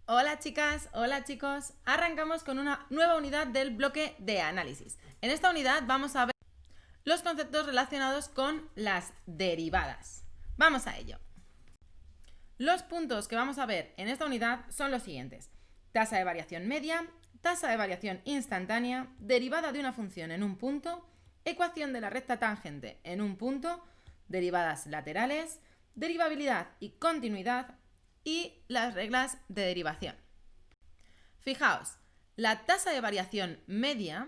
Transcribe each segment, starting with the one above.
Hola chicas, hola chicos. Arrancamos con una nueva unidad del bloque de análisis. En esta unidad vamos a ver los conceptos relacionados con las derivadas. Vamos a ello. Los puntos que vamos a ver en esta unidad son los siguientes: tasa de variación media, tasa de variación instantánea, derivada de una función en un punto, ecuación de la recta tangente en un punto, derivadas laterales, derivabilidad y continuidad y las reglas de derivación. Fijaos, la tasa de variación media,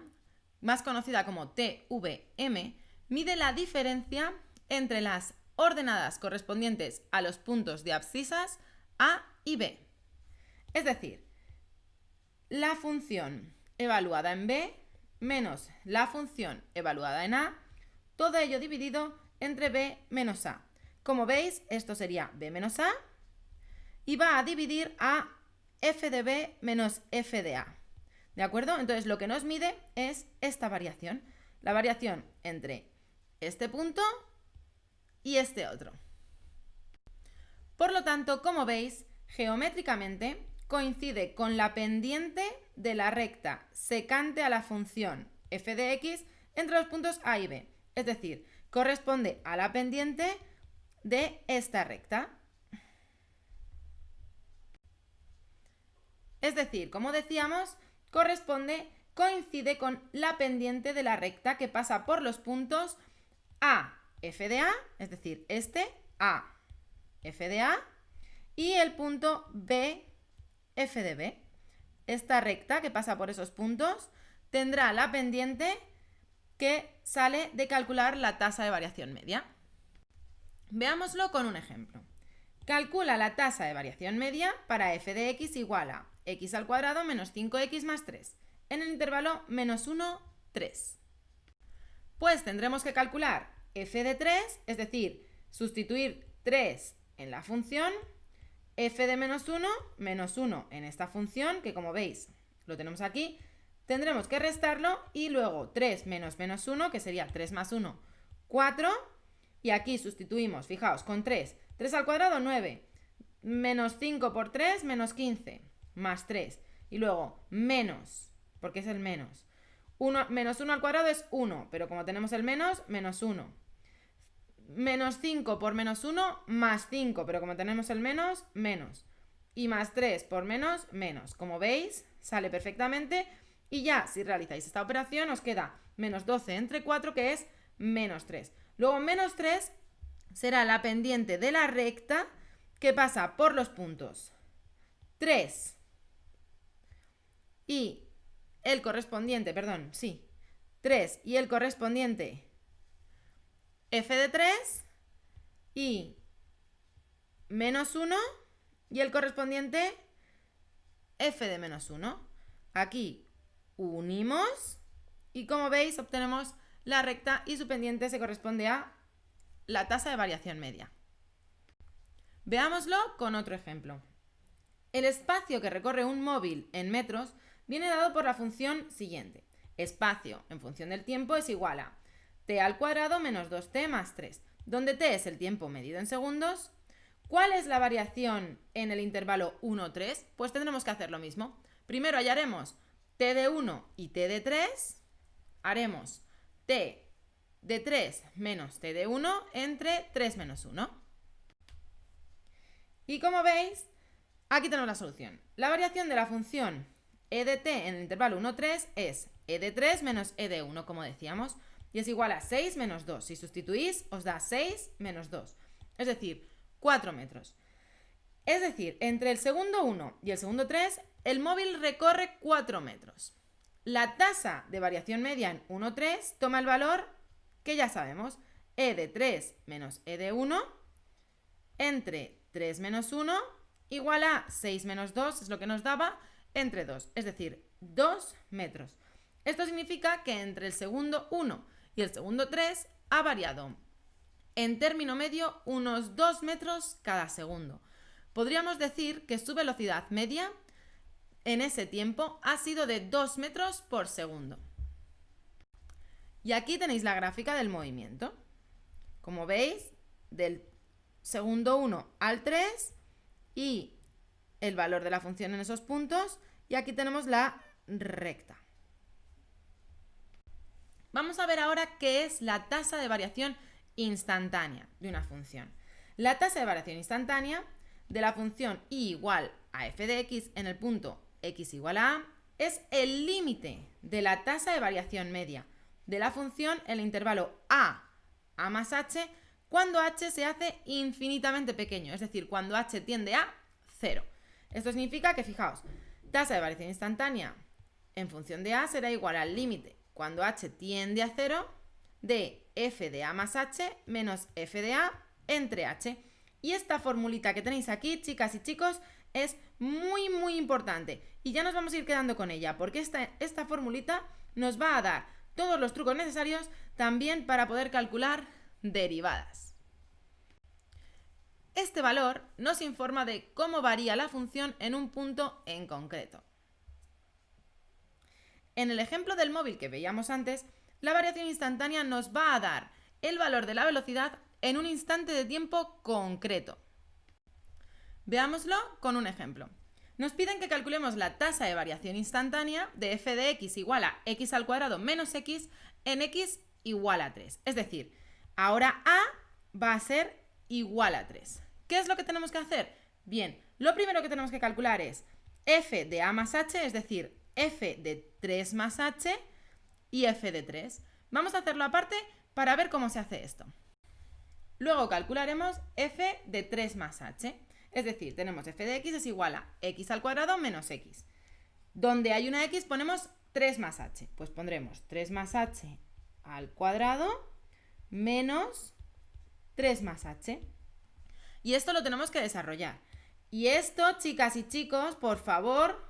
más conocida como TVM, mide la diferencia entre las ordenadas correspondientes a los puntos de abscisas A y B. Es decir, la función evaluada en B menos la función evaluada en A, todo ello dividido entre B menos A. Como veis, esto sería B menos A y va a dividir a f de B menos f de A. ¿De acuerdo? Entonces lo que nos mide es esta variación, la variación entre este punto y este otro. Por lo tanto, como veis, geométricamente coincide con la pendiente de la recta secante a la función f de x entre los puntos A y B. Es decir, corresponde a la pendiente de esta recta. Es decir, como decíamos, coincide con la pendiente de la recta que pasa por los puntos A, f de A, es decir, este A, f de A, y el punto B, f de B. Esta recta que pasa por esos puntos tendrá la pendiente que sale de calcular la tasa de variación media. Veámoslo con un ejemplo. Calcula la tasa de variación media para f de x igual a x al cuadrado menos 5x más 3, en el intervalo menos 1, 3. Pues tendremos que calcular f de 3, es decir, sustituir 3 en la función, f de menos 1 en esta función, que como veis lo tenemos aquí, tendremos que restarlo y luego 3 menos menos 1, que sería 3 más 1, 4, y aquí sustituimos, fijaos, con 3, 3 al cuadrado 9, menos 5 por 3, menos 15, más 3, y luego menos, porque es el menos, menos 1 al cuadrado es 1, pero como tenemos el menos, menos 1, menos 5 por menos 1, más 5, pero como tenemos el menos, menos, y más 3 por menos, menos. Como veis, sale perfectamente, y ya si realizáis esta operación os queda menos 12 entre 4, que es menos 3. Luego menos 3 será la pendiente de la recta que pasa por los puntos 3 y el correspondiente, 3 y el correspondiente f de 3 y menos 1 y el correspondiente f de menos 1. Aquí unimos y como veis obtenemos la recta y su pendiente se corresponde a la tasa de variación media. Veámoslo con otro ejemplo. El espacio que recorre un móvil en metros viene dado por la función siguiente. Espacio en función del tiempo es igual a t al cuadrado menos 2t más 3, donde t es el tiempo medido en segundos. ¿Cuál es la variación en el intervalo 1, 3? Pues tendremos que hacer lo mismo. Primero hallaremos t de 1 y t de 3. Haremos t de 3 menos t de 1 entre 3 menos 1. Y como veis, aquí tenemos la solución. La variación de la función e de t en el intervalo 1, 3 es e de 3 menos e de 1, como decíamos, y es igual a 6 menos 2. Si sustituís, os da 6 menos 2, es decir, 4 metros. Es decir, entre el segundo 1 y el segundo 3, el móvil recorre 4 metros. La tasa de variación media en 1, 3 toma el valor que ya sabemos, e de 3 menos e de 1 entre 3 menos 1 igual a 6 menos 2, es lo que nos daba, entre 2, es decir, 2 metros. Esto significa que entre el segundo 1 y el segundo 3 ha variado en término medio unos 2 metros cada segundo. Podríamos decir que su velocidad media en ese tiempo ha sido de 2 metros por segundo. Y aquí tenéis la gráfica del movimiento. Como veis, del segundo 1 al 3 y el valor de la función en esos puntos y aquí tenemos la recta. Vamos a ver ahora qué es la tasa de variación instantánea de una función. La tasa de variación instantánea de la función y igual a f de x en el punto x igual a a es el límite de la tasa de variación media de la función en el intervalo a más h cuando h se hace infinitamente pequeño, es decir, cuando h tiende a 0. Esto significa que, fijaos, tasa de variación instantánea en función de a será igual al límite cuando h tiende a 0 de f de a más h menos f de a entre h. Y esta formulita que tenéis aquí, chicas y chicos, es muy importante. Y ya nos vamos a ir quedando con ella, porque esta formulita nos va a dar todos los trucos necesarios también para poder calcular derivadas. Este valor nos informa de cómo varía la función en un punto en concreto. En el ejemplo del móvil que veíamos antes, la variación instantánea nos va a dar el valor de la velocidad en un instante de tiempo concreto. Veámoslo con un ejemplo. Nos piden que calculemos la tasa de variación instantánea de f de x igual a x al cuadrado menos x en x igual a 3. Es decir, ahora a va a ser igual a 3. ¿Qué es lo que tenemos que hacer? Bien, lo primero que tenemos que calcular es f de a más h, es decir, f de 3 más h y f de 3. Vamos a hacerlo aparte para ver cómo se hace esto. Luego calcularemos f de 3 más h. Es decir, tenemos f de x es igual a x al cuadrado menos x. Donde hay una x ponemos 3 más h. Pues pondremos 3 más h al cuadrado menos 3 más h. Y esto lo tenemos que desarrollar. Y esto, chicas y chicos, por favor,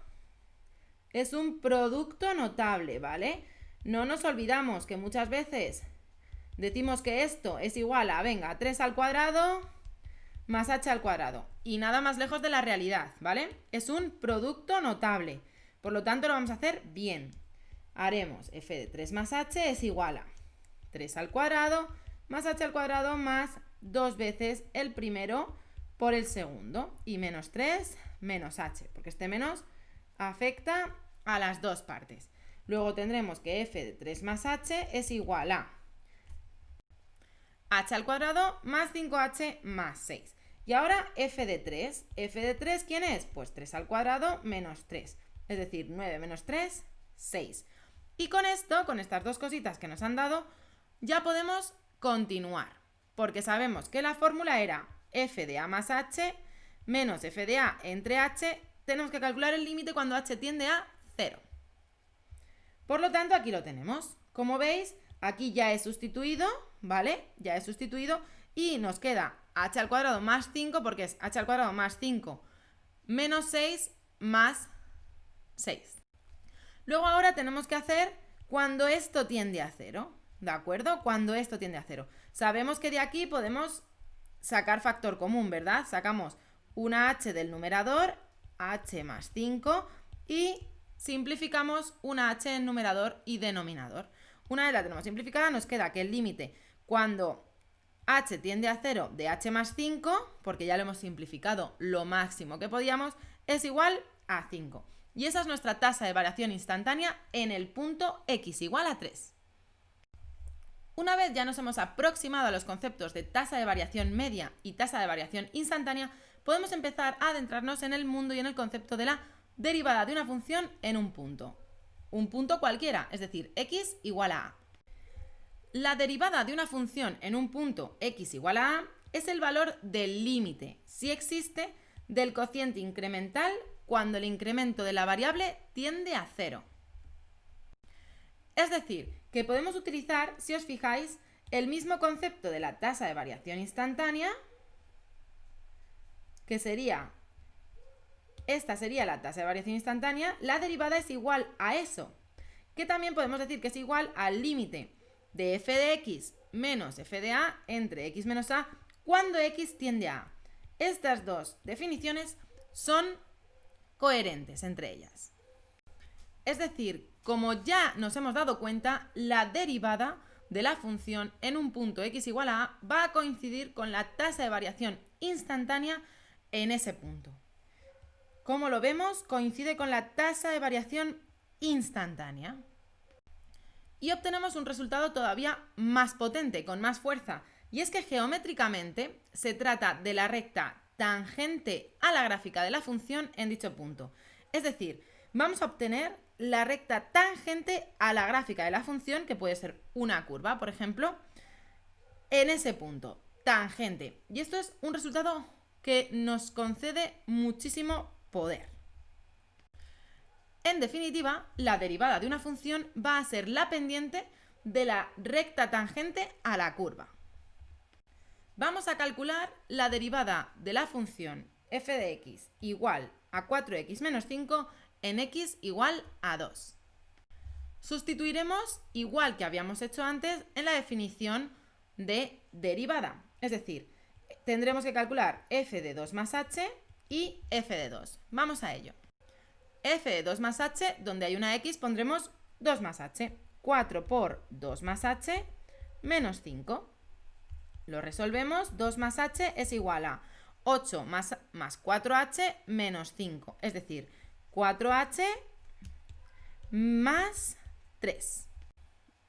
es un producto notable, ¿vale? No nos olvidamos que muchas veces decimos que esto es igual a, venga, 3 al cuadrado más h al cuadrado. Y nada más lejos de la realidad, ¿vale? Es un producto notable. Por lo tanto, lo vamos a hacer bien. Haremos f de 3 más h es igual a 3 al cuadrado más h al cuadrado más 2 veces el primero por el segundo. Y menos 3 menos h, porque este menos afecta a las dos partes. Luego tendremos que f de 3 más h es igual a h al cuadrado más 5h más 6. Y ahora f de 3. ¿F de 3 quién es? Pues 3 al cuadrado menos 3. Es decir, 9 menos 3, 6. Y con esto, con estas dos cositas que nos han dado, ya podemos continuar. Porque sabemos que la fórmula era f de a más h menos f de a entre h. Tenemos que calcular el límite cuando h tiende a 0. Por lo tanto, aquí lo tenemos. Como veis, aquí ya he sustituido, ¿vale? Ya he sustituido y nos queda h al cuadrado más 5, porque es h al cuadrado más 5 menos 6 más 6. Luego ahora tenemos que hacer cuando esto tiende a 0, ¿de acuerdo? Cuando esto tiende a 0. Sabemos que de aquí podemos sacar factor común, ¿verdad? Sacamos una h del numerador, h más 5, y simplificamos una h en numerador y denominador. Una vez la tenemos simplificada, nos queda que el límite cuando h tiende a 0 de h más 5, porque ya lo hemos simplificado lo máximo que podíamos, es igual a 5. Y esa es nuestra tasa de variación instantánea en el punto x igual a 3. Una vez ya nos hemos aproximado a los conceptos de tasa de variación media y tasa de variación instantánea, podemos empezar a adentrarnos en el mundo y en el concepto de la derivada de una función en un punto. Un punto cualquiera, es decir, x igual a a. La derivada de una función en un punto x igual a es el valor del límite, si existe, del cociente incremental cuando el incremento de la variable tiende a 0. Es decir, que podemos utilizar, si os fijáis, el mismo concepto de la tasa de variación instantánea, que sería, esta sería la tasa de variación instantánea, la derivada es igual a eso, que también podemos decir que es igual al límite de f de x menos f de a entre x menos a cuando x tiende a a. Estas dos definiciones son coherentes entre ellas. Es decir, como ya nos hemos dado cuenta, la derivada de la función en un punto x igual a a va a coincidir con la tasa de variación instantánea en ese punto. como lo vemos, coincide con la tasa de variación instantánea. Y obtenemos un resultado todavía más potente, con más fuerza. Y es que geométricamente se trata de la recta tangente a la gráfica de la función en dicho punto. Es decir, vamos a obtener la recta tangente a la gráfica de la función, que puede ser una curva, por ejemplo, en ese punto, tangente. Y esto es un resultado que nos concede muchísimo poder. En definitiva, la derivada de una función va a ser la pendiente de la recta tangente a la curva. Vamos a calcular la derivada de la función f de x igual a 4x menos 5 en x igual a 2. Sustituiremos, igual que habíamos hecho antes, en la definición de derivada. Es decir, tendremos que calcular f de 2 más h y f de 2. Vamos a ello. F de 2 más h, donde hay una x, pondremos 2 más h. 4 por 2 más h menos 5. Lo resolvemos. 2 más h es igual a 8 más 4h menos 5. Es decir, 4h más 3.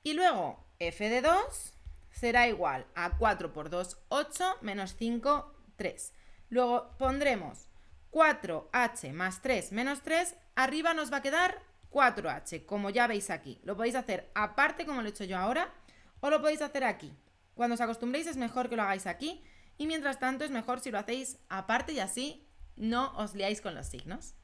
Y luego f de 2 será igual a 4 por 2, 8, menos 5, 3. Luego pondremos 4h más 3 menos 3. Arriba nos va a quedar 4h, como ya veis aquí. Lo podéis hacer aparte, como lo he hecho yo ahora, o lo podéis hacer aquí. Cuando os acostumbréis es mejor que lo hagáis aquí, y mientras tanto es mejor si lo hacéis aparte y así no os liáis con los signos.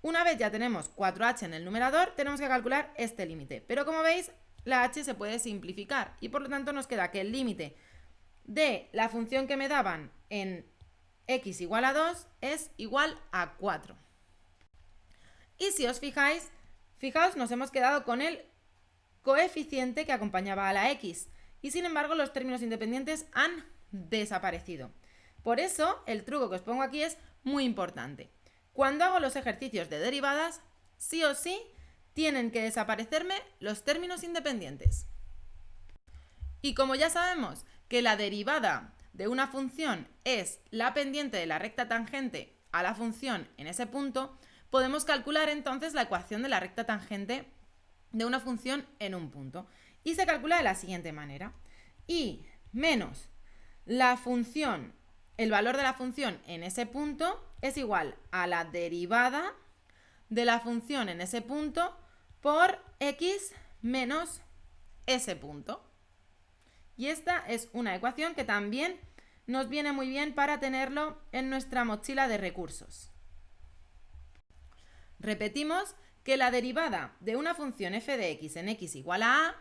Una vez ya tenemos 4h en el numerador, tenemos que calcular este límite. Pero como veis, la h se puede simplificar y por lo tanto nos queda que el límite de la función que me daban en x igual a 2 es igual a 4. Y si os fijáis, fijaos, nos hemos quedado con el coeficiente que acompañaba a la x. Y sin embargo, los términos independientes han desaparecido. Por eso, el truco que os pongo aquí es muy importante. Cuando hago los ejercicios de derivadas, sí o sí, tienen que desaparecerme los términos independientes. Y como ya sabemos que la derivada de una función es la pendiente de la recta tangente a la función en ese punto, podemos calcular entonces la ecuación de la recta tangente de una función en un punto. Y se calcula de la siguiente manera. Y menos la función, el valor de la función en ese punto es igual a la derivada de la función en ese punto por x menos ese punto. Y esta es una ecuación que también nos viene muy bien para tenerlo en nuestra mochila de recursos. Repetimos que la derivada de una función f de x en x igual a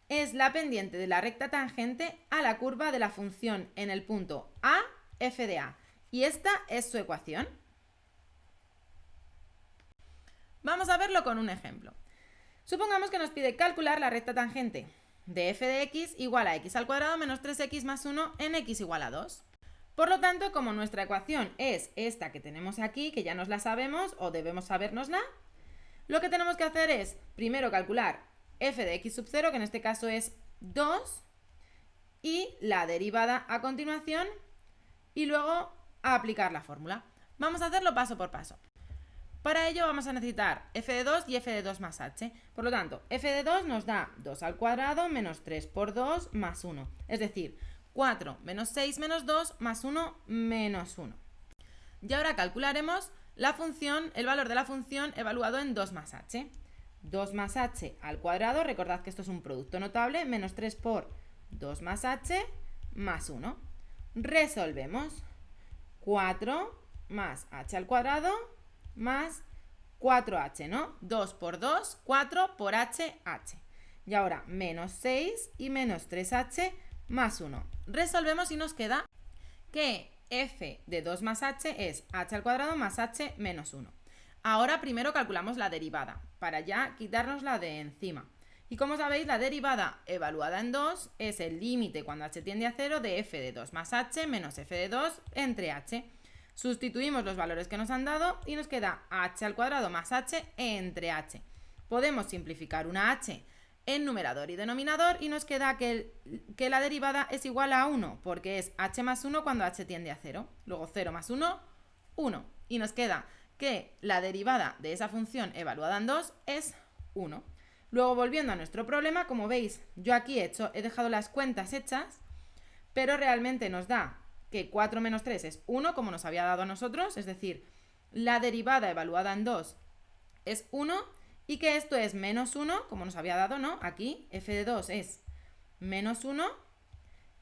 es la pendiente de la recta tangente a la curva de la función en el punto a, f de a. Y esta es su ecuación. Vamos a verlo con un ejemplo. Supongamos que nos pide calcular la recta tangente de f de x igual a x al cuadrado menos 3x más 1 en x igual a 2. Por lo tanto, como nuestra ecuación es esta que tenemos aquí, que ya nos la sabemos o debemos sabérnosla, lo que tenemos que hacer es primero calcular f de x sub 0, que en este caso es 2, y la derivada a continuación, y luego a aplicar la fórmula. Vamos a hacerlo paso por paso. Para ello vamos a necesitar f de 2 y f de 2 más h. Por lo tanto, f de 2 nos da 2 al cuadrado menos 3 por 2 más 1. Es decir, 4 menos 6 menos 2 más 1 menos 1. Y ahora calcularemos la función, el valor de la función evaluado en 2 más h. 2 más h al cuadrado, recordad que esto es un producto notable, menos 3 por 2 más h más 1. Resolvemos. 4 más h al cuadrado más 4h, ¿no? 2 por 2, 4 por h, h. Y ahora menos 6 y menos 3h más 1. Resolvemos y nos queda que f de 2 más h es h al cuadrado más h menos 1. Ahora primero calculamos la derivada, para ya quitárnosla de encima. Y como sabéis, la derivada evaluada en 2 es el límite cuando h tiende a 0 de f de 2 más h menos f de 2 entre h. Sustituimos los valores que nos han dado y nos queda h al cuadrado más h entre h. Podemos simplificar una h en numerador y denominador y nos queda que la derivada es igual a 1, porque es h más 1 cuando h tiende a 0. Luego 0 más 1, 1. Y nos queda que la derivada de esa función evaluada en 2 es 1. Luego, volviendo a nuestro problema, como veis, yo aquí he dejado las cuentas hechas, pero realmente nos da que 4 menos 3 es 1, como nos había dado a nosotros, es decir, la derivada evaluada en 2 es 1, y que esto es menos 1, como nos había dado, ¿no? Aquí, f de 2 es menos 1,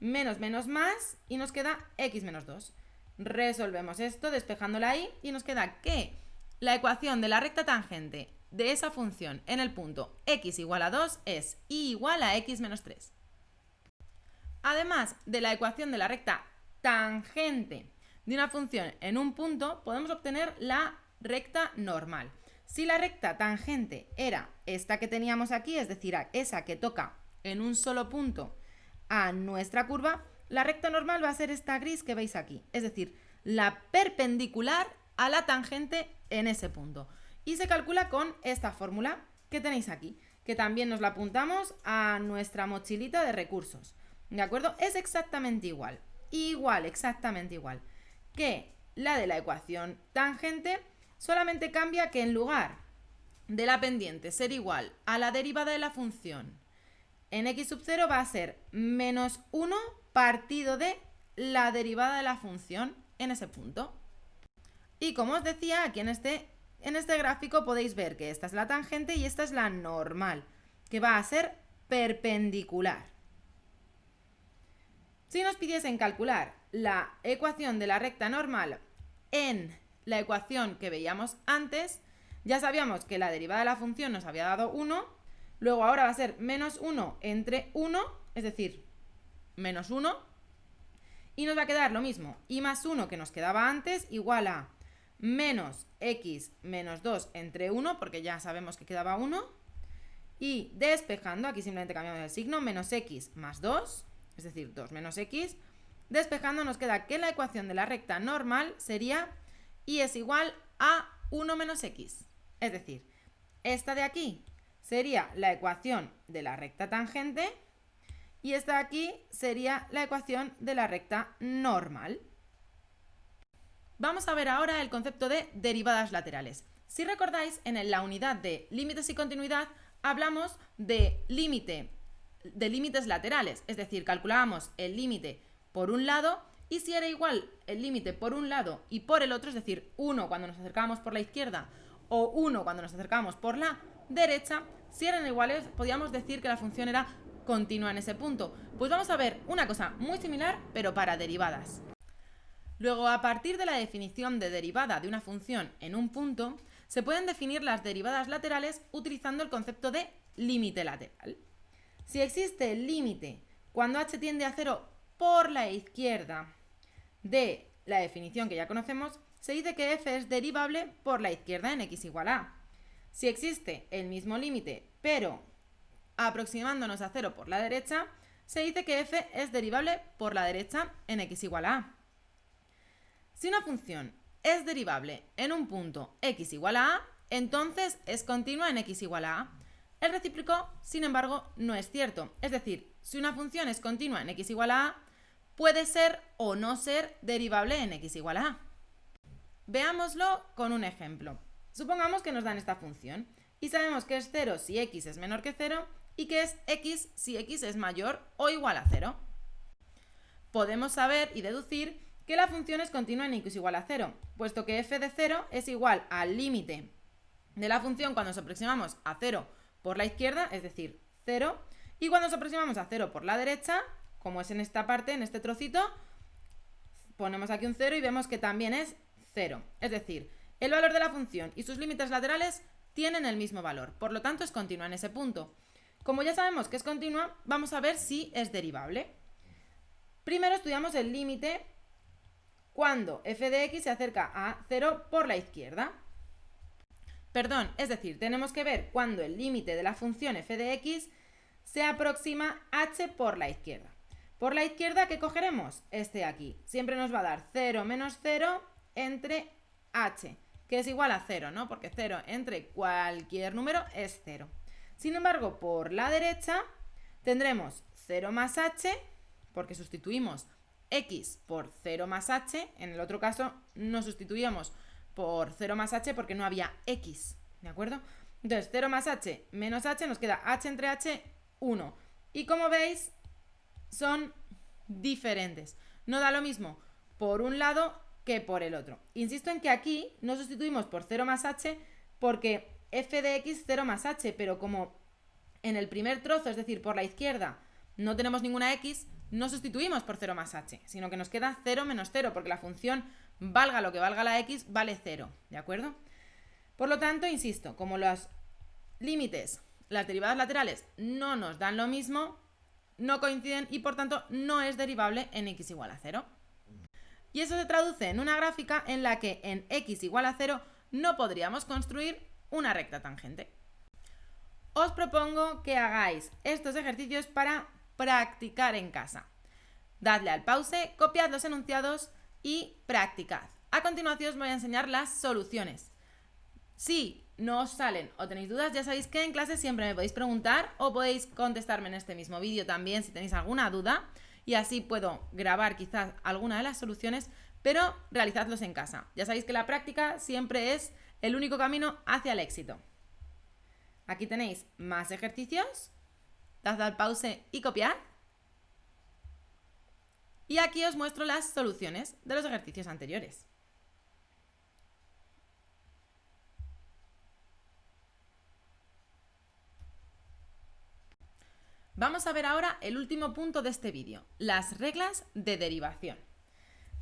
menos menos más, y nos queda x menos 2. Resolvemos esto despejándola ahí, y nos queda que la ecuación de la recta tangente de esa función en el punto x igual a 2 es y igual a x menos 3. Además de la ecuación de la recta tangente de una función en un punto, podemos obtener la recta normal. Si la recta tangente era esta que teníamos aquí, es decir, esa que toca en un solo punto a nuestra curva, la recta normal va a ser esta gris que veis aquí, es decir, la perpendicular a la tangente en ese punto. Y se calcula con esta fórmula que tenéis aquí, que también nos la apuntamos a nuestra mochilita de recursos. ¿De acuerdo? Es exactamente igual, exactamente igual que la de la ecuación tangente, solamente cambia que en lugar de la pendiente ser igual a la derivada de la función en x sub 0 va a ser menos 1 partido de la derivada de la función en ese punto. Y como os decía, aquí en este gráfico podéis ver que esta es la tangente y esta es la normal, que va a ser perpendicular. Si nos pidiesen calcular la ecuación de la recta normal en la ecuación que veíamos antes, ya sabíamos que la derivada de la función nos había dado 1, luego ahora va a ser menos 1 entre 1, es decir, menos 1, y nos va a quedar lo mismo, y más 1 que nos quedaba antes, igual a menos x menos 2 entre 1, porque ya sabemos que quedaba 1, y despejando, aquí simplemente cambiamos el signo, menos x más 2, es decir, 2 menos x, despejando nos queda que la ecuación de la recta normal sería y es igual a 1 menos x. Es decir, esta de aquí sería la ecuación de la recta tangente y esta de aquí sería la ecuación de la recta normal. Vamos a ver ahora el concepto de derivadas laterales. Si recordáis, en la unidad de límites y continuidad hablamos de límites laterales, es decir, calculábamos el límite por un lado y si era igual el límite por un lado y por el otro, es decir, 1 cuando nos acercábamos por la izquierda o 1 cuando nos acercábamos por la derecha, si eran iguales podíamos decir que la función era continua en ese punto. Pues vamos a ver una cosa muy similar pero para derivadas. Luego, a partir de la definición de derivada de una función en un punto, se pueden definir las derivadas laterales utilizando el concepto de límite lateral. Si existe el límite cuando h tiende a 0 por la izquierda de la definición que ya conocemos, se dice que f es derivable por la izquierda en x igual a. Si existe el mismo límite, pero aproximándonos a 0 por la derecha, se dice que f es derivable por la derecha en x igual a. Si una función es derivable en un punto x igual a a, entonces es continua en x igual a a. El recíproco, sin embargo, no es cierto. Es decir, si una función es continua en x igual a a, puede ser o no ser derivable en x igual a a. Veámoslo con un ejemplo. Supongamos que nos dan esta función y sabemos que es 0 si x es menor que 0 y que es x si x es mayor o igual a 0. Podemos saber y deducir que la función es continua en x igual a 0, puesto que f de 0 es igual al límite de la función cuando nos aproximamos a 0 por la izquierda, es decir, 0, y cuando nos aproximamos a 0 por la derecha, como es en esta parte, en este trocito, ponemos aquí un 0 y vemos que también es 0. Es decir, el valor de la función y sus límites laterales tienen el mismo valor, por lo tanto es continua en ese punto. Como ya sabemos que es continua, vamos a ver si es derivable. Primero estudiamos el límite cuando f de x se acerca a 0 por la izquierda. Perdón, es decir, tenemos que ver cuando el límite de la función f de x se aproxima h por la izquierda. Por la izquierda, ¿qué cogeremos? Este de aquí. Siempre nos va a dar 0 menos 0 entre h, que es igual a 0, ¿no? Porque 0 entre cualquier número es 0. Sin embargo, por la derecha tendremos 0 más h, porque sustituimos x por 0 más h, en el otro caso no sustituíamos por 0 más h porque no había x, ¿de acuerdo? Entonces 0 más h menos h, nos queda h entre h, 1. Y como veis, son diferentes. No da lo mismo por un lado que por el otro. Insisto en que aquí no sustituimos por 0 más h porque f de x 0 más h, pero como en el primer trozo, es decir, por la izquierda, no tenemos ninguna x, no sustituimos por 0 más h, sino que nos queda 0 menos 0, porque la función, valga lo que valga la x, vale 0, ¿de acuerdo? Por lo tanto, insisto, como los límites, las derivadas laterales no nos dan lo mismo, no coinciden y por tanto no es derivable en x igual a 0. Y eso se traduce en una gráfica en la que en x igual a 0 no podríamos construir una recta tangente. Os propongo que hagáis estos ejercicios para practicar en casa. Dadle al pause, copiad los enunciados y practicad. A continuación os voy a enseñar las soluciones. Si no os salen o tenéis dudas, ya sabéis que en clase siempre me podéis preguntar o podéis contestarme en este mismo vídeo también si tenéis alguna duda y así puedo grabar quizás alguna de las soluciones, pero realizadlos en casa. Ya sabéis que la práctica siempre es el único camino hacia el éxito. Aquí tenéis más ejercicios, dad al pause y copiad. Y aquí os muestro las soluciones de los ejercicios anteriores. Vamos a ver ahora el último punto de este vídeo, las reglas de derivación.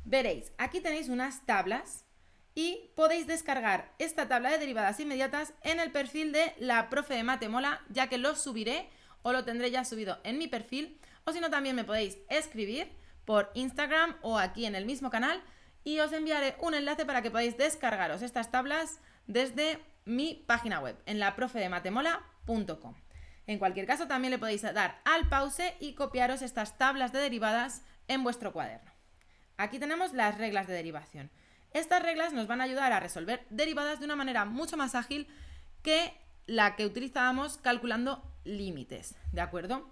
Veréis, aquí tenéis unas tablas y podéis descargar esta tabla de derivadas inmediatas en el perfil de la profe de Matemola, ya que lo subiré o lo tendré ya subido en mi perfil, o si no también me podéis escribir por Instagram o aquí en el mismo canal y os enviaré un enlace para que podáis descargaros estas tablas desde mi página web en laprofedematemola.com. En cualquier caso, también le podéis dar al pause y copiaros estas tablas de derivadas en vuestro cuaderno. Aquí tenemos las reglas de derivación. Estas reglas nos van a ayudar a resolver derivadas de una manera mucho más ágil que la que utilizábamos calculando límites, ¿de acuerdo?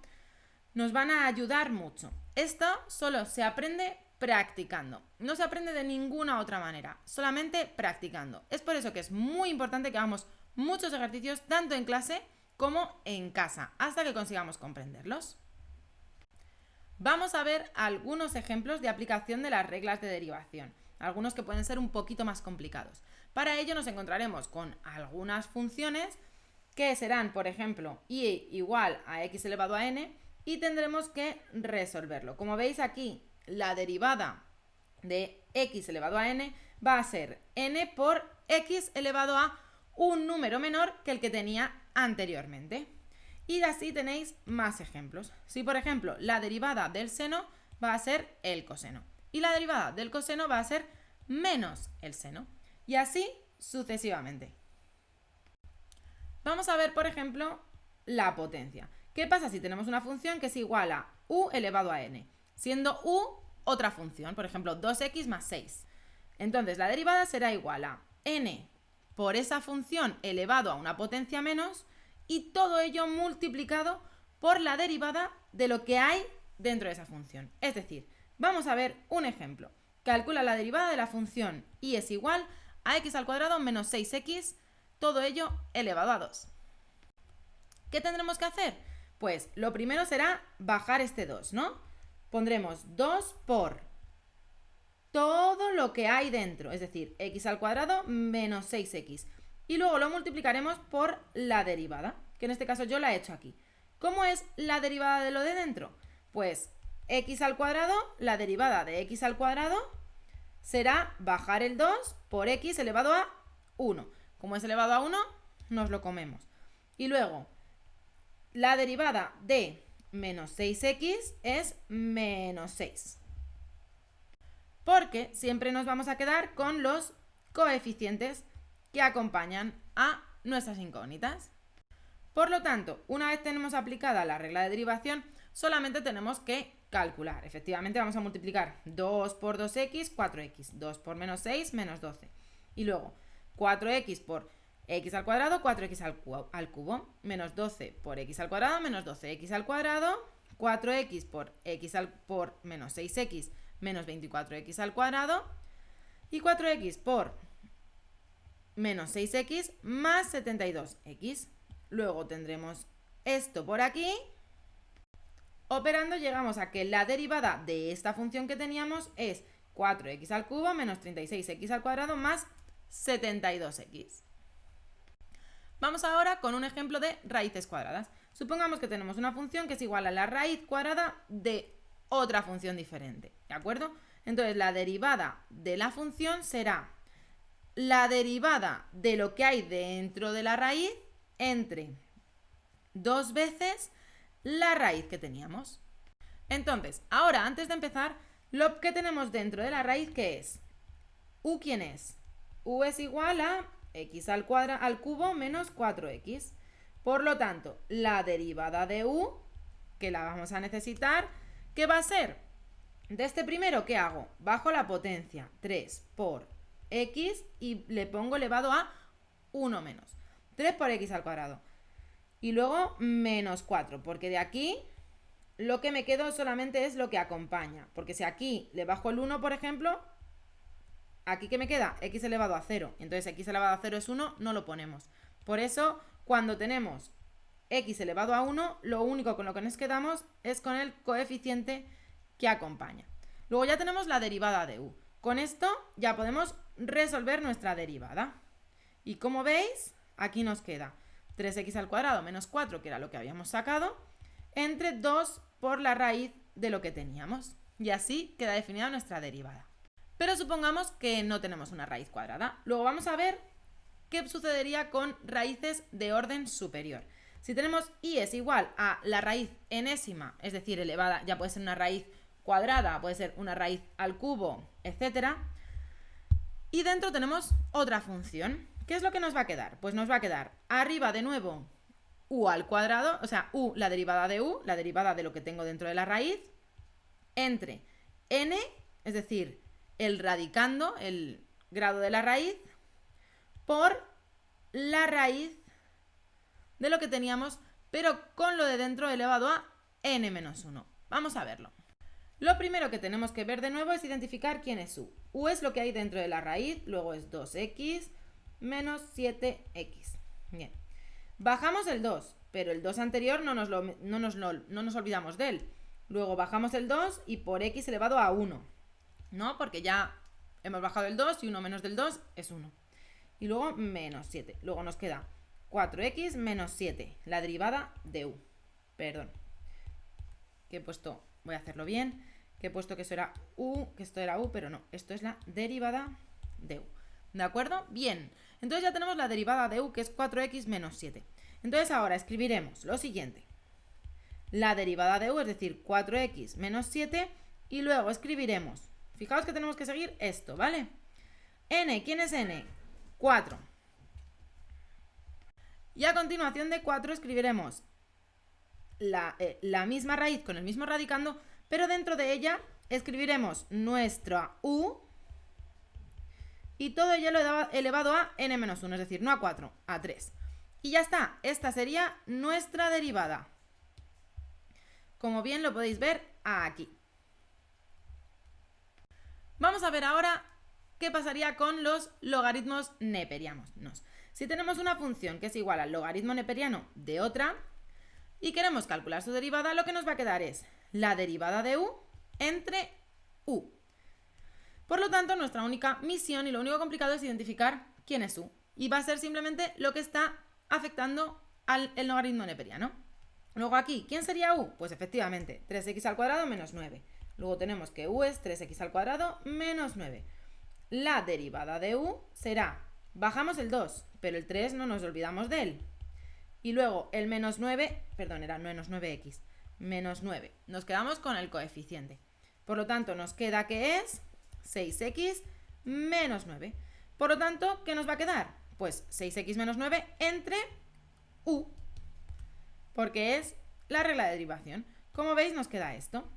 Nos van a ayudar mucho. Esto solo se aprende practicando. No se aprende de ninguna otra manera, solamente practicando. Es por eso que es muy importante que hagamos muchos ejercicios tanto en clase como en casa, hasta que consigamos comprenderlos. Vamos a ver algunos ejemplos de aplicación de las reglas de derivación, algunos que pueden ser un poquito más complicados. Para ello nos encontraremos con algunas funciones que serán, por ejemplo, y igual a x elevado a n y tendremos que resolverlo. Como veis aquí, la derivada de x elevado a n va a ser n por x elevado a un número menor que el que tenía anteriormente. Y así tenéis más ejemplos. Si por ejemplo la derivada del seno va a ser el coseno y la derivada del coseno va a ser menos el seno y así sucesivamente. Vamos a ver por ejemplo la potencia. ¿Qué pasa si tenemos una función que es igual a u elevado a n? Siendo u otra función, por ejemplo 2x más 6. Entonces la derivada será igual a n por esa función elevado a una potencia menos y todo ello multiplicado por la derivada de lo que hay dentro de esa función. Es decir, vamos a ver un ejemplo. Calcula la derivada de la función y es igual a x al cuadrado menos 6x, todo ello elevado a 2. ¿Qué tendremos que hacer? Pues lo primero será bajar este 2, ¿no? Pondremos 2 por todo lo que hay dentro, es decir, x al cuadrado menos 6x. Y luego lo multiplicaremos por la derivada, que en este caso yo la he hecho aquí. ¿Cómo es la derivada de lo de dentro? Pues x al cuadrado, la derivada de x al cuadrado será bajar el 2 por x elevado a 1. Como es elevado a 1, nos lo comemos. Y luego, la derivada de menos 6x es menos 6. Porque siempre nos vamos a quedar con los coeficientes que acompañan a nuestras incógnitas. Por lo tanto, una vez tenemos aplicada la regla de derivación, solamente tenemos que calcular. Efectivamente, vamos a multiplicar 2 por 2x, 4x. 2 por menos 6, menos 12. Y luego, 4x por x al cuadrado, 4x al cubo. Menos 12 por x al cuadrado, menos 12x al cuadrado. 4x por menos 6x, menos 24x al cuadrado. Y 4x por menos 6x más 72x. Luego tendremos esto por aquí. Operando llegamos a que la derivada de esta función que teníamos es 4x al cubo menos 36x al cuadrado más 72x. Vamos ahora con un ejemplo de raíces cuadradas. Supongamos que tenemos una función que es igual a la raíz cuadrada de otra función diferente, ¿de acuerdo? Entonces la derivada de la función será la derivada de lo que hay dentro de la raíz entre 2 veces la raíz que teníamos. Entonces, ahora antes de empezar, lo que tenemos dentro de la raíz, ¿qué es? ¿U quién es? U es igual a x al cubo menos 4x. Por lo tanto, la derivada de u, que la vamos a necesitar, ¿qué va a ser? De este primero, ¿qué hago? Bajo la potencia, 3 por x, y le pongo elevado a 1 menos. 3 por x al cuadrado. Y luego menos 4, porque de aquí lo que me quedo solamente es lo que acompaña. Porque si aquí le bajo el 1, por ejemplo, aquí ¿qué me queda? X elevado a 0. Entonces x elevado a 0 es 1, no lo ponemos. Por eso, cuando tenemos x elevado a 1, lo único con lo que nos quedamos es con el coeficiente que acompaña. Luego ya tenemos la derivada de u. Con esto ya podemos resolver nuestra derivada. Y como veis, aquí nos queda 3x al cuadrado menos 4, que era lo que habíamos sacado, entre 2 por la raíz de lo que teníamos. Y así queda definida nuestra derivada. Pero supongamos que no tenemos una raíz cuadrada. Luego vamos a ver qué sucedería con raíces de orden superior. Si tenemos y es igual a la raíz enésima, es decir, elevada, ya puede ser una raíz cuadrada, puede ser una raíz al cubo, etc. Y dentro tenemos otra función. ¿Qué es lo que nos va a quedar? Pues nos va a quedar arriba de nuevo u al cuadrado, o sea, u, la derivada de u, la derivada de lo que tengo dentro de la raíz, entre n, es decir, el radicando, el grado de la raíz, por la raíz de lo que teníamos, pero con lo de dentro elevado a n menos 1. Vamos a verlo. Lo primero que tenemos que ver de nuevo es identificar quién es u. U es lo que hay dentro de la raíz, luego es 2x menos 7x. Bien. Bajamos el 2, pero el 2 anterior no nos olvidamos de él. Luego bajamos el 2 y por x elevado a 1, ¿no? Porque ya hemos bajado el 2 y 1 menos del 2 es 1. Y luego menos 7. Luego nos queda 4x menos 7, la derivada de u. Perdón. Que he puesto, voy a hacerlo bien, que he puesto que eso era u, que esto era u, pero no, esto es la derivada de u. ¿De acuerdo? Bien. Entonces ya tenemos la derivada de u, que es 4x menos 7. Entonces ahora escribiremos lo siguiente. La derivada de u, es decir, 4x menos 7, y luego escribiremos, fijaos que tenemos que seguir esto, ¿vale? N, ¿quién es n? 4. Y a continuación de 4 escribiremos la misma raíz con el mismo radicando, pero dentro de ella escribiremos nuestra u y todo ello elevado a n menos 1, es decir, no a 4, a 3. Y ya está, esta sería nuestra derivada. Como bien lo podéis ver aquí. Vamos a ver ahora qué pasaría con los logaritmos neperianos. Si tenemos una función que es igual al logaritmo neperiano de otra y queremos calcular su derivada, lo que nos va a quedar es la derivada de u entre u. Por lo tanto, nuestra única misión y lo único complicado es identificar quién es u. Y va a ser simplemente lo que está afectando al logaritmo neperiano. Luego aquí, ¿quién sería u? Pues efectivamente, 3x al cuadrado menos 9. Luego tenemos que u es 3x al cuadrado menos 9. La derivada de u será, bajamos el 2, pero el 3 no nos olvidamos de él. Y luego el menos 9, perdón, era menos 9x, menos 9. Nos quedamos con el coeficiente. Por lo tanto, nos queda que es 6x menos 9. Por lo tanto, ¿qué nos va a quedar? Pues 6x menos 9 entre u, porque es la regla de derivación. Como veis, nos queda esto.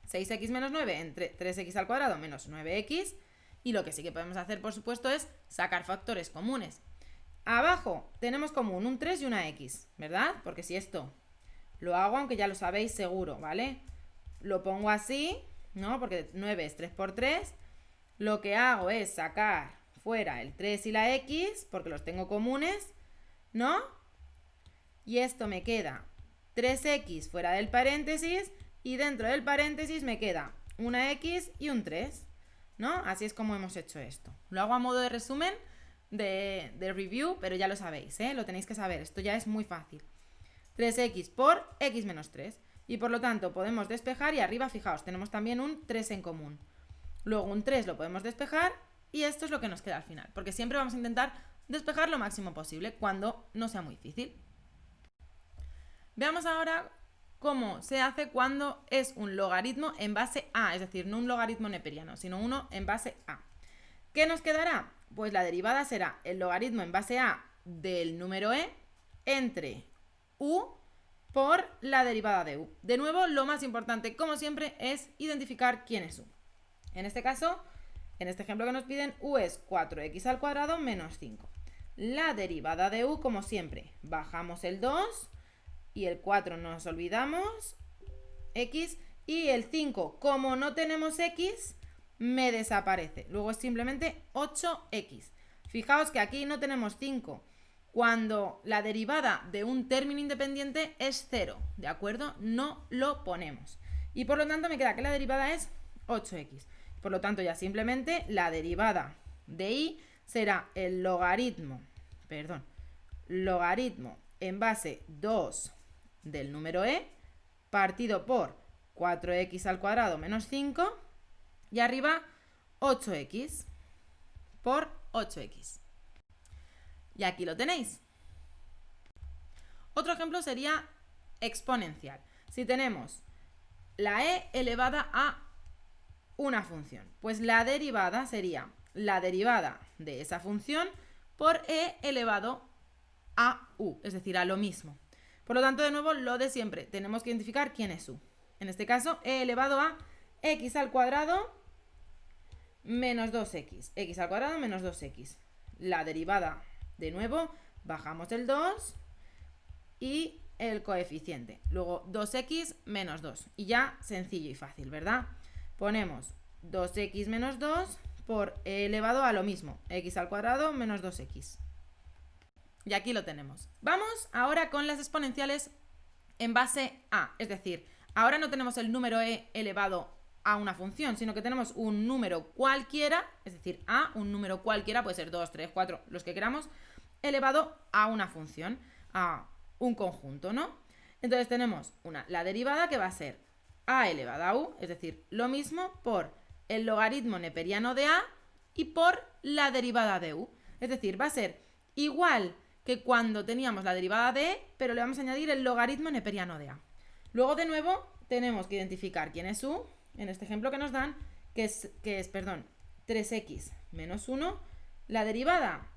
6x menos 9 entre 3x al cuadrado menos 9x. Y lo que sí que podemos hacer, por supuesto, es sacar factores comunes. Abajo tenemos común un 3 y una x, ¿verdad? Porque si esto lo hago, aunque ya lo sabéis seguro, ¿vale? Lo pongo así, ¿no? Porque 9 es 3 por 3. Lo que hago es sacar fuera el 3 y la x, porque los tengo comunes, ¿no? Y esto me queda 3x fuera del paréntesis y dentro del paréntesis me queda una x y un 3, ¿no? Así es como hemos hecho esto. Lo hago a modo de resumen, de review, pero ya lo sabéis, ¿eh? Lo tenéis que saber, esto ya es muy fácil. 3x por x menos 3. Y por lo tanto podemos despejar y arriba, fijaos, tenemos también un 3 en común. Luego un 3 lo podemos despejar y esto es lo que nos queda al final, porque siempre vamos a intentar despejar lo máximo posible cuando no sea muy difícil. Veamos ahora cómo se hace cuando es un logaritmo en base a, es decir, no un logaritmo neperiano, sino uno en base a. ¿Qué nos quedará? Pues la derivada será el logaritmo en base a del número e entre u por la derivada de u. De nuevo, lo más importante, como siempre, es identificar quién es u. En este caso, en este ejemplo que nos piden, u es 4x al cuadrado menos 5. La derivada de u, como siempre, bajamos el 2 y el 4 nos olvidamos, x, y el 5, como no tenemos x, me desaparece. Luego es simplemente 8x. Fijaos que aquí no tenemos 5. Cuando la derivada de un término independiente es 0, ¿de acuerdo? No lo ponemos. Y por lo tanto me queda que la derivada es 8x. Por lo tanto ya simplemente la derivada de y será el logaritmo en base 2 del número e partido por 4x al cuadrado menos 5 y arriba 8x por 8x. Y aquí lo tenéis. Otro ejemplo sería exponencial. Si tenemos la e elevada a una función, pues la derivada sería la derivada de esa función por e elevado a u, es decir, a lo mismo. Por lo tanto, de nuevo, lo de siempre, tenemos que identificar quién es u. En este caso, e elevado a x al cuadrado menos 2x. X al cuadrado menos 2x. La derivada, de nuevo, bajamos el 2 y el coeficiente. Luego 2x menos 2. Y ya sencillo y fácil, ¿verdad? Ponemos 2x menos 2 por e elevado a lo mismo. X al cuadrado menos 2x. Y aquí lo tenemos. Vamos ahora con las exponenciales en base a. Es decir, ahora no tenemos el número e elevado a una función, sino que tenemos un número cualquiera, es decir, a, un número cualquiera, puede ser 2, 3, 4, los que queramos, elevado a una función, a un conjunto, ¿no? Entonces tenemos la derivada que va a ser a elevada a u, es decir, lo mismo por el logaritmo neperiano de a y por la derivada de u. Es decir, va a ser igual que cuando teníamos la derivada de e, pero le vamos a añadir el logaritmo neperiano de a. Luego, de nuevo, tenemos que identificar quién es u, en este ejemplo que nos dan, que es 3x menos 1. La derivada,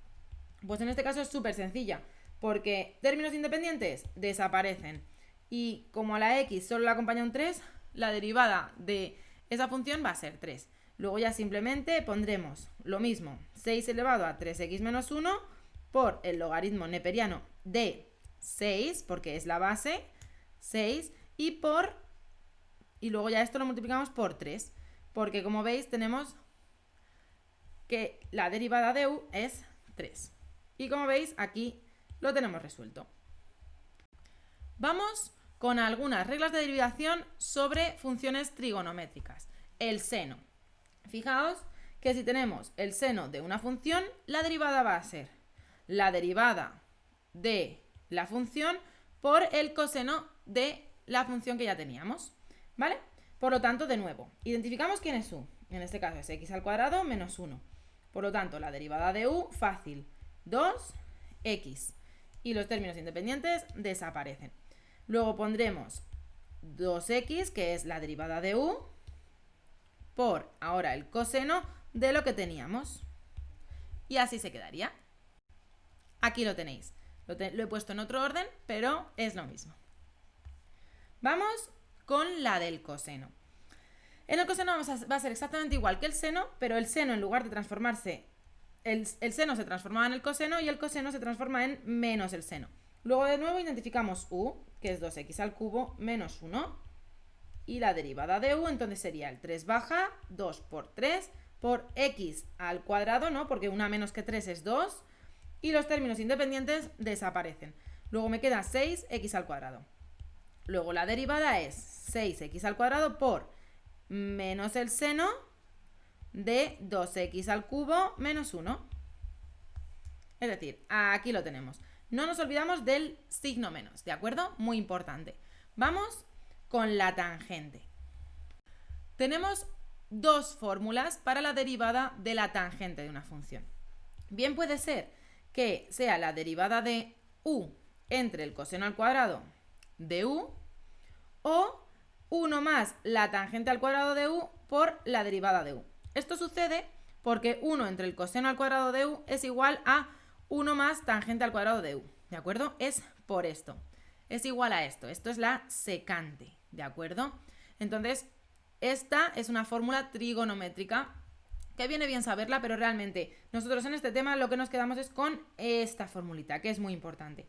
pues en este caso es súper sencilla, porque términos independientes desaparecen. Y como a la x solo le acompaña un 3, la derivada de esa función va a ser 3. Luego ya simplemente pondremos lo mismo, 6 elevado a 3x menos 1 por el logaritmo neperiano de 6, porque es la base, 6, y luego ya esto lo multiplicamos por 3, porque como veis tenemos que la derivada de u es 3. Y como veis aquí lo tenemos resuelto. Vamos con algunas reglas de derivación sobre funciones trigonométricas. El seno. Fijaos que si tenemos el seno de una función, la derivada va a ser la derivada de la función por el coseno de la función que ya teníamos, ¿vale? Por lo tanto, de nuevo, identificamos quién es u. En este caso es x al cuadrado menos 1. Por lo tanto, la derivada de u, fácil, 2x. Y los términos independientes desaparecen. Luego pondremos 2x, que es la derivada de u, por ahora el coseno de lo que teníamos. Y así se quedaría. Aquí lo tenéis. Lo he puesto en otro orden, pero es lo mismo. Vamos con la del coseno. En el coseno va a ser exactamente igual que el seno, pero el seno, en lugar de transformarse, el seno se transformaba en el coseno y el coseno se transforma en menos el seno. Luego de nuevo identificamos u, que es 2x al cubo menos 1. Y la derivada de u entonces sería el 3 baja, 2 por 3, por x al cuadrado, ¿no? Porque 1 menos que 3 es 2. Y los términos independientes desaparecen. Luego me queda 6x al cuadrado. Luego la derivada es 6x al cuadrado por menos el seno de 2x al cubo menos 1. Es decir, aquí lo tenemos. No nos olvidamos del signo menos, ¿de acuerdo? Muy importante. Vamos con la tangente. Tenemos dos fórmulas para la derivada de la tangente de una función. Bien puede ser que sea la derivada de u entre el coseno al cuadrado de u o 1 más la tangente al cuadrado de u por la derivada de u. Esto sucede porque 1 entre el coseno al cuadrado de u es igual a 1 más tangente al cuadrado de u, ¿de acuerdo? Es por esto, es igual a esto, esto es la secante, ¿de acuerdo? Entonces, esta es una fórmula trigonométrica que viene bien saberla, pero realmente nosotros en este tema lo que nos quedamos es con esta formulita, que es muy importante.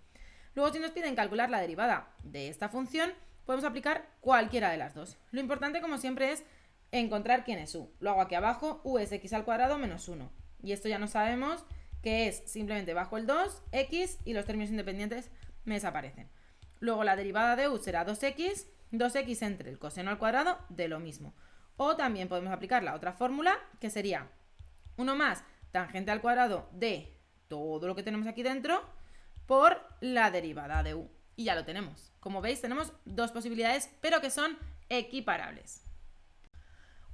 Luego, si nos piden calcular la derivada de esta función, podemos aplicar cualquiera de las dos. Lo importante, como siempre, es encontrar quién es u. Lo hago aquí abajo, u es x al cuadrado menos 1. Y esto ya no sabemos que es simplemente bajo el 2, x, y los términos independientes me desaparecen. Luego la derivada de u será 2x, 2x entre el coseno al cuadrado de lo mismo. O también podemos aplicar la otra fórmula, que sería 1 más tangente al cuadrado de todo lo que tenemos aquí dentro por la derivada de u. Y ya lo tenemos. Como veis, tenemos dos posibilidades, pero que son equiparables.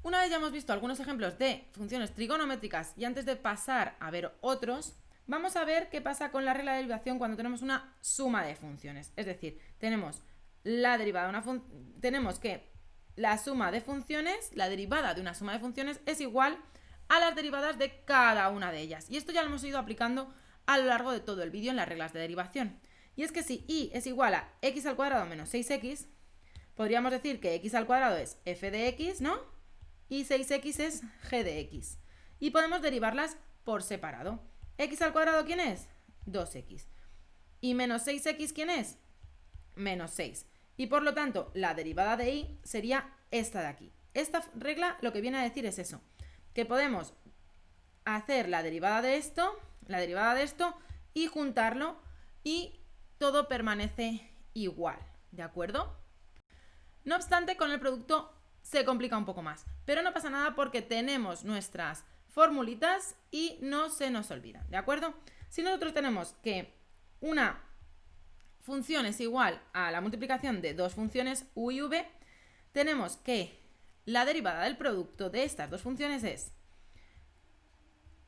Una vez ya hemos visto algunos ejemplos de funciones trigonométricas y antes de pasar a ver otros, vamos a ver qué pasa con la regla de derivación cuando tenemos una suma de funciones. Es decir, tenemos la derivada de una tenemos que la suma de funciones, la derivada de una suma de funciones es igual a las derivadas de cada una de ellas. Y esto ya lo hemos ido aplicando a lo largo de todo el vídeo en las reglas de derivación. Y es que si y es igual a x al cuadrado menos 6x, podríamos decir que x al cuadrado es f de x, ¿no? Y 6x es g de x. Y podemos derivarlas por separado. ¿X al cuadrado quién es? 2x. ¿Y menos 6x quién es? Menos 6. Y por lo tanto, la derivada de y sería esta de aquí. Esta regla lo que viene a decir es eso, que podemos hacer la derivada de esto y juntarlo y todo permanece igual, ¿de acuerdo? No obstante, con el producto se complica un poco más, pero no pasa nada porque tenemos nuestras formulitas y no se nos olvidan, ¿de acuerdo? Si nosotros tenemos que una función es igual a la multiplicación de dos funciones u y v, tenemos que la derivada del producto de estas dos funciones es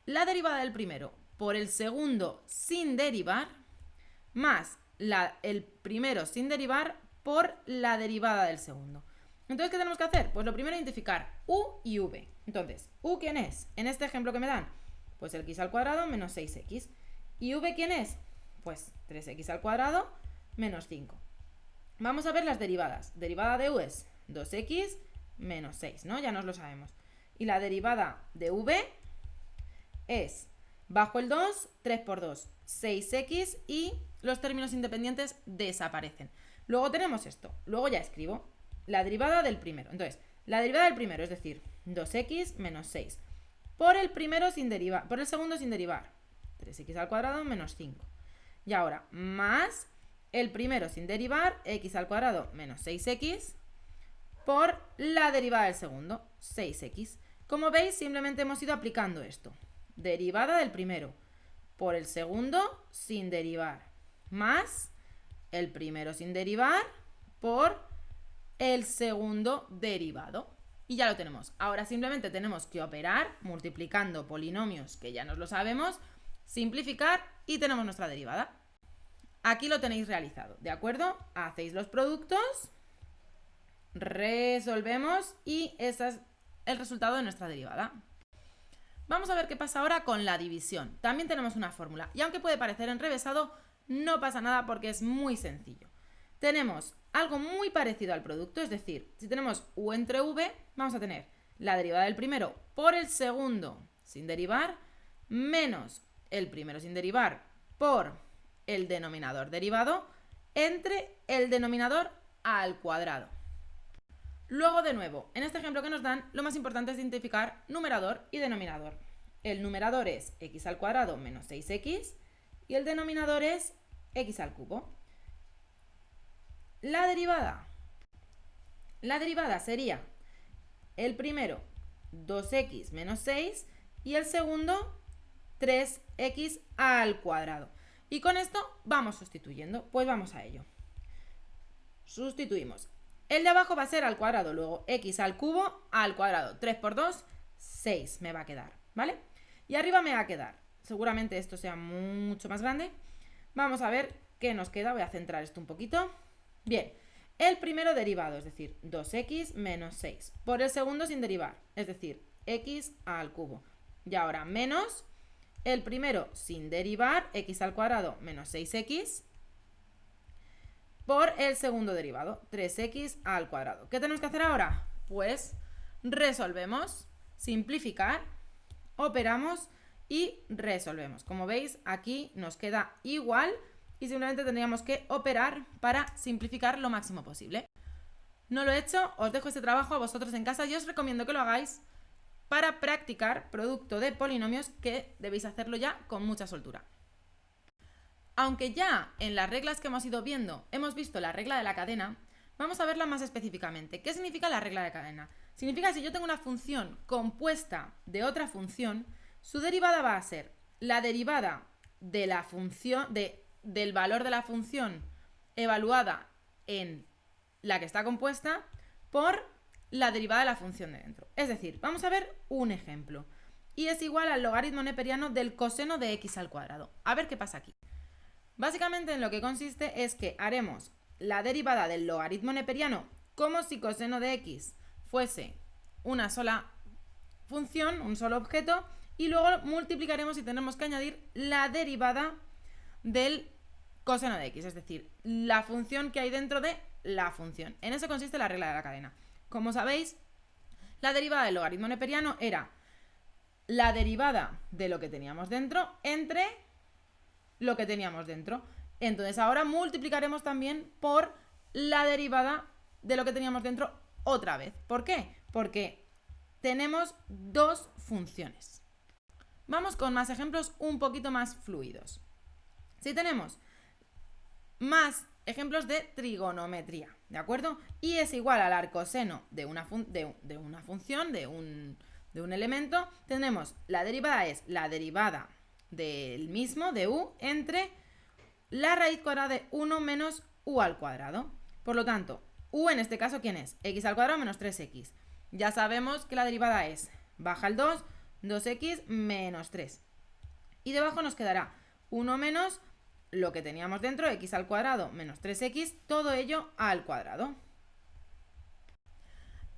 la derivada del primero por el segundo sin derivar más el primero sin derivar por la derivada del segundo. Entonces, ¿qué tenemos que hacer? Pues lo primero es identificar u y v. Entonces, u ¿quién es? En este ejemplo que me dan, pues el x al cuadrado menos 6x. ¿Y v quién es? Pues 3x al cuadrado menos 5. Vamos a ver las derivadas. Derivada de u es 2x menos 6, ¿no? Ya nos lo sabemos. Y la derivada de v es bajo el 2, 3 por 2, 6x y los términos independientes desaparecen. Luego tenemos esto. Luego ya escribo la derivada del primero. Entonces, la derivada del primero, es decir, 2x menos 6. Por el primero sin derivar, por el segundo sin derivar, 3x al cuadrado menos 5. Y ahora, más el primero sin derivar, x al cuadrado menos 6x, por la derivada del segundo, 6x. Como veis, simplemente hemos ido aplicando esto. Derivada del primero por el segundo sin derivar, más el primero sin derivar por el segundo derivado. Y ya lo tenemos. Ahora simplemente tenemos que operar multiplicando polinomios, que ya nos lo sabemos, simplificar y tenemos nuestra derivada. Aquí lo tenéis realizado, ¿de acuerdo? Hacéis los productos, resolvemos y ese es el resultado de nuestra derivada. Vamos a ver qué pasa ahora con la división. También tenemos una fórmula y aunque puede parecer enrevesado, no pasa nada porque es muy sencillo. Tenemos algo muy parecido al producto, es decir, si tenemos u entre v, vamos a tener la derivada del primero por el segundo sin derivar, menos el primero sin derivar por el denominador derivado, entre el denominador al cuadrado. Luego, de nuevo, en este ejemplo que nos dan, lo más importante es identificar numerador y denominador. El numerador es x al cuadrado menos 6x y el denominador es x al cubo. La derivada sería el primero 2x menos 6 y el segundo 3x al cuadrado. Y con esto vamos sustituyendo. Pues vamos a ello. Sustituimos. El de abajo va a ser al cuadrado, luego x al cubo al cuadrado. 3 por 2, 6 me va a quedar, ¿vale? Y arriba me va a quedar, seguramente esto sea mucho más grande. Vamos a ver qué nos queda. Voy a centrar esto un poquito. Bien, el primero derivado, es decir, 2x menos 6. Por el segundo sin derivar, es decir, x al cubo. Y ahora menos el primero sin derivar, x al cuadrado menos 6x. Por el segundo derivado, 3x al cuadrado. ¿Qué tenemos que hacer ahora? Pues resolvemos, simplificar, operamos y resolvemos. Como veis, aquí nos queda igual y simplemente tendríamos que operar para simplificar lo máximo posible. No lo he hecho, os dejo este trabajo a vosotros en casa y os recomiendo que lo hagáis para practicar producto de polinomios, que debéis hacerlo ya con mucha soltura. Aunque ya en las reglas que hemos ido viendo hemos visto la regla de la cadena, vamos a verla más específicamente. ¿Qué significa la regla de cadena? Significa que si yo tengo una función compuesta de otra función, su derivada va a ser la derivada de la función, del valor de la función evaluada en la que está compuesta por la derivada de la función de dentro. Es decir, vamos a ver un ejemplo. Y es igual al logaritmo neperiano del coseno de x al cuadrado. A ver qué pasa aquí. Básicamente en lo que consiste es que haremos la derivada del logaritmo neperiano como si coseno de x fuese una sola función, un solo objeto, y luego multiplicaremos y tendremos que añadir la derivada del coseno de x, es decir, la función que hay dentro de la función. En eso consiste la regla de la cadena. Como sabéis, la derivada del logaritmo neperiano era la derivada de lo que teníamos dentro entre lo que teníamos dentro. Entonces ahora multiplicaremos también por la derivada de lo que teníamos dentro otra vez. ¿Por qué? Porque tenemos dos funciones. Vamos con más ejemplos un poquito más fluidos. Si tenemos más ejemplos de trigonometría, ¿de acuerdo? Y es igual al arcoseno de una función, de un elemento, tenemos la derivada es la derivada del mismo, de u, entre la raíz cuadrada de 1 menos u al cuadrado. Por lo tanto, u en este caso, ¿quién es? X al cuadrado menos 3x. Ya sabemos que la derivada es, baja el 2, 2x menos 3. Y debajo nos quedará 1 menos lo que teníamos dentro, x al cuadrado menos 3x, todo ello al cuadrado.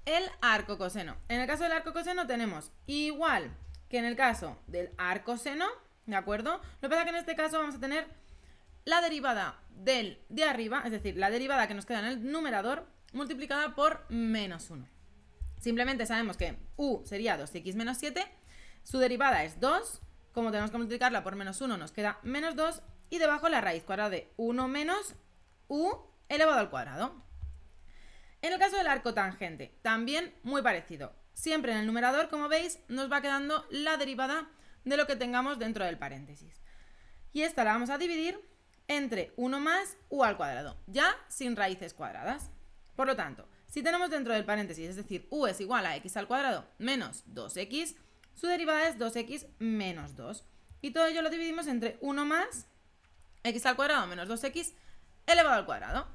El arcocoseno. En el caso del arcocoseno tenemos igual que en el caso del arcoseno, ¿de acuerdo? Lo que pasa es que en este caso vamos a tener la derivada del de arriba, es decir, la derivada que nos queda en el numerador, multiplicada por menos 1. Simplemente sabemos que u sería 2x menos 7, su derivada es 2, como tenemos que multiplicarla por menos 1 nos queda menos 2, y debajo la raíz cuadrada de 1 menos u elevado al cuadrado. En el caso del arco tangente, también muy parecido. Siempre en el numerador, como veis, nos va quedando la derivada de lo que tengamos dentro del paréntesis. Y esta la vamos a dividir entre 1 más u al cuadrado, ya sin raíces cuadradas. Por lo tanto, si tenemos dentro del paréntesis, es decir, u es igual a x al cuadrado menos 2x, su derivada es 2x menos 2. Y todo ello lo dividimos entre 1 más x al cuadrado menos 2x elevado al cuadrado.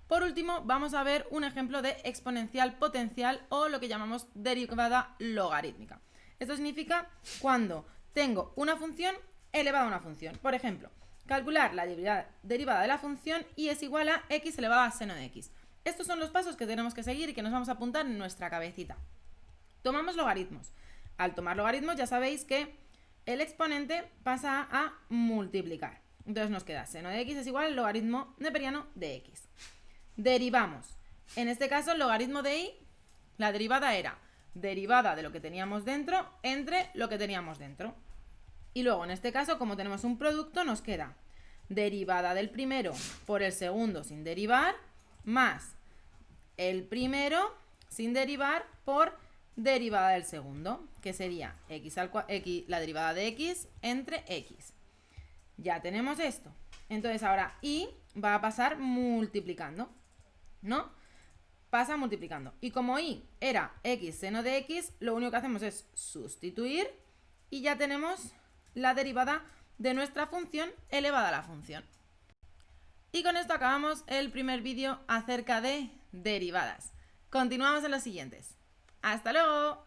Por último, vamos a ver un ejemplo de exponencial potencial o lo que llamamos derivada logarítmica. Esto significa cuando tengo una función elevada a una función. Por ejemplo, calcular la derivada de la función y es igual a x elevado a seno de x. Estos son los pasos que tenemos que seguir y que nos vamos a apuntar en nuestra cabecita. Tomamos logaritmos. Al tomar logaritmos ya sabéis que el exponente pasa a multiplicar. Entonces nos queda seno de x es igual al logaritmo neperiano de x. Derivamos. En este caso, el logaritmo de y, la derivada era derivada de lo que teníamos dentro entre lo que teníamos dentro. Y luego, en este caso, como tenemos un producto, nos queda derivada del primero por el segundo sin derivar, más el primero sin derivar por derivada del segundo, que sería la derivada de x entre x. Ya tenemos esto. Entonces ahora y va a pasar multiplicando, ¿no? Pasa multiplicando. Y como y era x seno de x, lo único que hacemos es sustituir y ya tenemos la derivada de nuestra función elevada a la función. Y con esto acabamos el primer vídeo acerca de derivadas. Continuamos en los siguientes. ¡Hasta luego!